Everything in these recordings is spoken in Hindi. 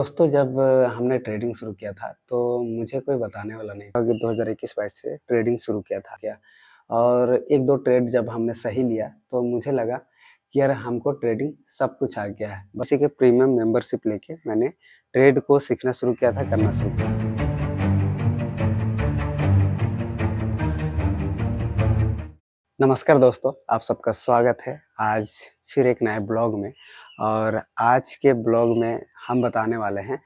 दोस्तों जब हमने ट्रेडिंग शुरू किया था तो मुझे कोई बताने वाला नहीं था कि 2021-22 से ट्रेडिंग शुरू किया था क्या। और 1-2 ट्रेड जब हमने सही लिया तो मुझे लगा कि यार हमको ट्रेडिंग सब कुछ आ गया है। बस इसी के प्रीमियम मेंबरशिप लेके मैंने ट्रेड को सीखना शुरू किया था, करना शुरू किया था। नमस्कार दोस्तों, आप सबका स्वागत है आज फिर एक नए ब्लॉग में। और आज के ब्लॉग में हम बताने वाले हैं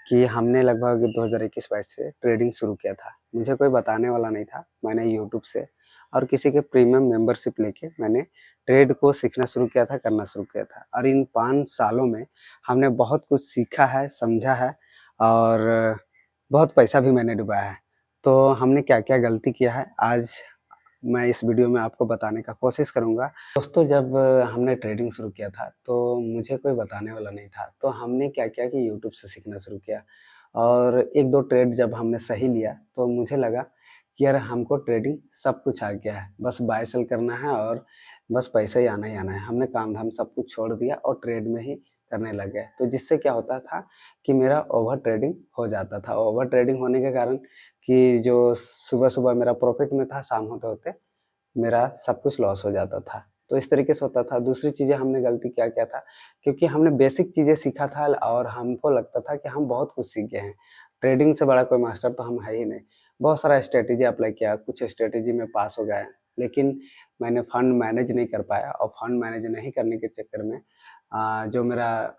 कि हमने लगभग 2021-22 से ट्रेडिंग शुरू किया था। मुझे कोई बताने वाला नहीं था, मैंने यूट्यूब से और किसी के प्रीमियम मेंबरशिप लेके मैंने ट्रेड को सीखना शुरू किया था, करना शुरू किया था। और इन 5 सालों में हमने बहुत कुछ सीखा है, समझा है और बहुत पैसा भी मैंने डुबाया है। तो हमने क्या-क्या गलती किया है, आज मैं इस वीडियो में आपको बताने का कोशिश करूँगा। दोस्तों जब हमने ट्रेडिंग शुरू किया था तो मुझे कोई बताने वाला नहीं था। तो हमने क्या किया कि यूट्यूब से सीखना शुरू किया और 1-2 ट्रेड जब हमने सही लिया तो मुझे लगा कि यार हमको ट्रेडिंग सब कुछ आ गया है। बस बाय सेल करना है और बस पैसा ही आना है। हमने काम-धाम सब कुछ छोड़ दिया और ट्रेड में ही करने लग गए। तो जिससे क्या होता था कि मेरा ओवर ट्रेडिंग हो जाता था। ओवर ट्रेडिंग होने के कारण कि जो सुबह-सुबह मेरा प्रॉफ़िट में था, शाम होते-होते मेरा सब कुछ लॉस हो जाता था। तो इस तरीके से होता था। दूसरी चीज़ें हमने गलती क्या किया था, क्योंकि हमने बेसिक चीज़ें सीखा था और हमको लगता था कि हम बहुत कुछ सीख गए हैं। ट्रेडिंग से बड़ा कोई मास्टर तो हम है ही नहीं। बहुत सारा स्ट्रैटेजी अप्लाई किया, कुछ स्ट्रैटेजी में पास हो गए, लेकिन मैंने फंड मैनेज नहीं कर पाया और फंड मैनेज नहीं करने के चक्कर में जो मेरा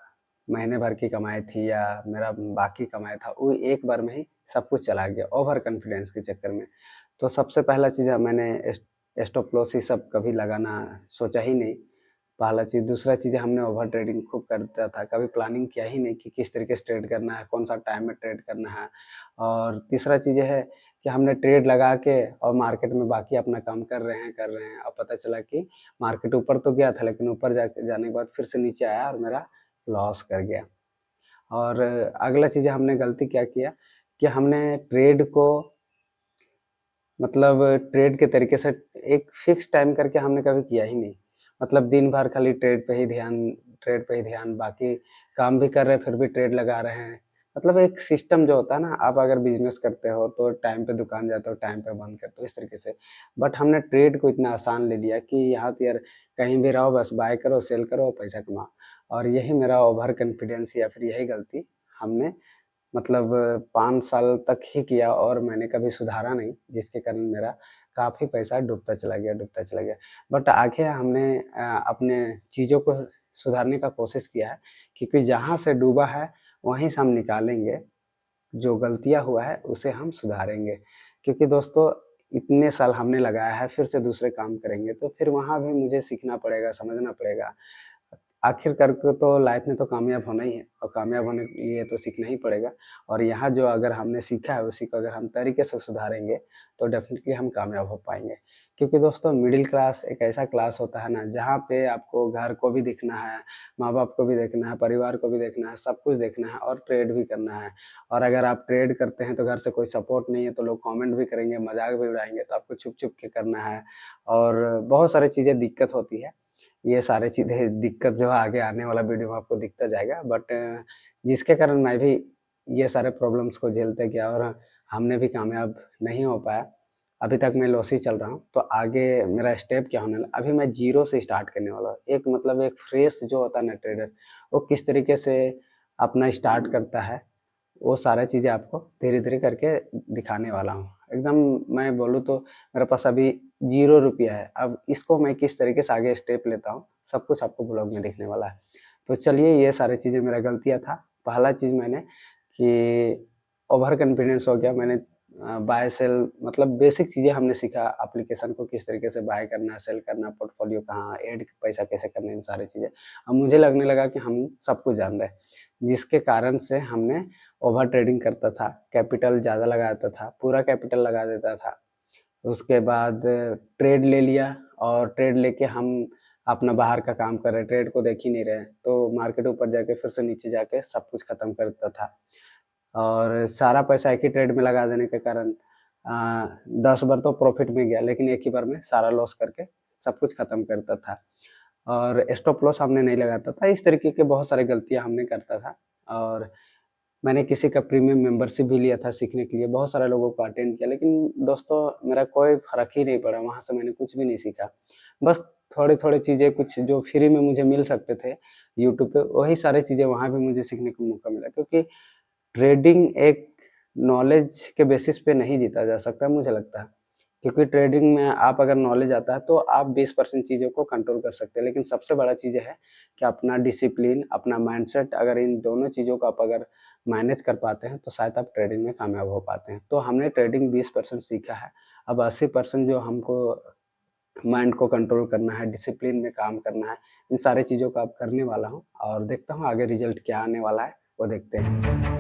महीने भर की कमाई थी या मेरा बाकी कमाई था, वो एक बार में ही सब कुछ चला गया ओवर कॉन्फिडेंस के चक्कर में। तो सबसे पहला चीज़ मैंने स्टॉप लॉस ये सब कभी लगाना सोचा ही नहीं, पहला चीज़। दूसरा चीज़ हमने ओवर ट्रेडिंग खूब करता था, कभी प्लानिंग किया ही नहीं कि किस तरीके से ट्रेड करना है, कौन-सा टाइम में ट्रेड करना है। और तीसरा चीज़ है कि हमने ट्रेड लगा के और मार्केट में बाकी अपना काम कर रहे हैं और पता चला कि मार्केट ऊपर तो गया था, लेकिन ऊपर जाके जाने के बाद फिर से नीचे आया और मेरा लॉस कर गया। और अगला चीज़ हमने गलती क्या किया कि हमने ट्रेड को मतलब ट्रेड के तरीके से एक फ़िक्स टाइम करके हमने कभी किया ही नहीं। मतलब दिन भर खाली ट्रेड पे ही ध्यान, बाकी काम भी कर रहे हैं, फिर भी ट्रेड लगा रहे हैं। मतलब एक सिस्टम जो होता है ना, आप अगर बिज़नेस करते हो, तो टाइम पे दुकान जाते हो, टाइम पे बंद करते हो, इस तरीके से। बट हमने ट्रेड को इतना आसान ले लिया कि यहाँ तो यार कहीं भी रहो, बस बाय करो, सेल करो, पैसा कमाओ। और यही मेरा ओवर कॉन्फिडेंस या फिर यही गलती हमने मतलब 5 साल तक ही किया और मैंने कभी सुधारा नहीं, जिसके कारण मेरा काफ़ी पैसा डूबता चला गया, डूबता चला गया। बट आगे हमने अपने चीज़ों को सुधारने का कोशिश किया है, क्योंकि जहाँ से डूबा है, वहीं से हम निकालेंगे, जो गलतियाँ हुआ है, उसे हम सुधारेंगे। क्योंकि दोस्तों इतने साल हमने लगाया है, फिर से दूसरे काम करेंगे, तो फिर वहाँ भी मुझे सीखना पड़ेगा, समझना पड़ेगा। आखिरकार को तो लाइफ में तो कामयाब होना ही है और कामयाब होने के लिए तो सीखना ही पड़ेगा। और यहाँ जो अगर हमने सीखा है उसी को अगर हम तरीके से सुधारेंगे तो डेफिनेटली हम कामयाब हो पाएँगे। क्योंकि दोस्तों मिडिल क्लास एक ऐसा क्लास होता है ना, जहाँ पे आपको घर को भी देखना है, माँ-बाप को भी देखना है, परिवार को भी देखना है, सब कुछ देखना है और ट्रेड भी करना है। और अगर आप ट्रेड करते हैं तो घर से कोई सपोर्ट नहीं है तो लोग कमेंट भी करेंगे, मज़ाक भी उड़ाएँगे, तो आपको छुप-छुप के करना है और बहुत सारी चीज़ें दिक्कत होती है। ये सारी चीज़ें दिक्कत जो है आगे आने वाला वीडियो में आपको दिखता जाएगा, बट जिसके कारण मैं भी ये सारे प्रॉब्लम्स को झेलते गया और हमने भी कामयाब नहीं हो पाया। अभी तक मैं लॉस ही चल रहा हूँ, तो आगे मेरा स्टेप क्या होने वाला, अभी मैं ज़ीरो से स्टार्ट करने वाला हूँ। एक मतलब एक फ्रेश जो होता है ना ट्रेडर, वो किस तरीके से अपना स्टार्ट करता है, वो सारी चीज़ें आपको धीरे-धीरे करके दिखाने वाला हूँ। एकदम मैं बोलूँ तो मेरे पास अभी ₹0 है। अब इसको मैं किस तरीके से आगे स्टेप लेता हूँ, सब कुछ आपको ब्लॉग में दिखने वाला है। तो चलिए ये सारी चीज़ें मेरा गलतियाँ था। पहला चीज़ मैंने कि ओवर कॉन्फिडेंस हो गया। मैंने बाय सेल मतलब बेसिक चीज़ें हमने सीखा, एप्लीकेशन को किस तरीके से बाय करना है, सेल करना, पोर्टफोलियो कहाँ, ऐड पैसा कैसे करना है, इन सारी चीज़ें। अब मुझे लगने लगा कि हम सब कुछ जान रहे हैं, जिसके कारण से हमने ओवर ट्रेडिंग करता था, कैपिटल ज़्यादा लगा देता था, पूरा कैपिटल लगा देता था। उसके बाद ट्रेड ले लिया और ट्रेड लेके हम अपना बाहर का काम कर रहे हैं, ट्रेड को देख ही नहीं रहे हैं, तो मार्केट ऊपर जाके फिर से नीचे जाके सब कुछ खत्म कर देता था। और सारा पैसा एक ही ट्रेड में लगा देने के कारण 10 बार तो प्रॉफ़िट में गया, लेकिन एक ही बार में सारा लॉस करके सब कुछ खत्म करता था। और स्टॉप लॉस हमने नहीं लगाता था, इस तरीके के बहुत सारी गलतियाँ हमने करता था। और मैंने किसी का प्रीमियम मेंबरशिप भी लिया था सीखने के लिए, बहुत सारे लोगों को अटेंड किया, लेकिन दोस्तों मेरा कोई फ़र्क ही नहीं पड़ा, वहाँ से मैंने कुछ भी नहीं सीखा। बस थोड़ी-थोड़ी चीज़ें कुछ जो फ्री में मुझे मिल सकते थे यूट्यूब पे, वही सारी चीज़ें वहाँ भी मुझे सीखने को मौका मिला, क्योंकि ट्रेडिंग एक नॉलेज के बेसिस पे नहीं जीता जा सकता मुझे लगता है। क्योंकि ट्रेडिंग में आप अगर नॉलेज आता है तो आप 20% चीज़ों को कंट्रोल कर सकते हैं, लेकिन सबसे बड़ा चीज़ है कि अपना डिसिप्लिन, अपना माइंडसेट, अगर इन दोनों चीज़ों को आप अगर मैनेज कर पाते हैं तो शायद आप ट्रेडिंग में कामयाब हो पाते हैं। तो हमने ट्रेडिंग 20% सीखा है, अब 80% जो हमको माइंड को कंट्रोल करना है, डिसिप्लिन में काम करना है, इन सारी चीज़ों को अब करने वाला हूँ और देखता हूँ आगे रिज़ल्ट क्या आने वाला है, वो देखते हैं।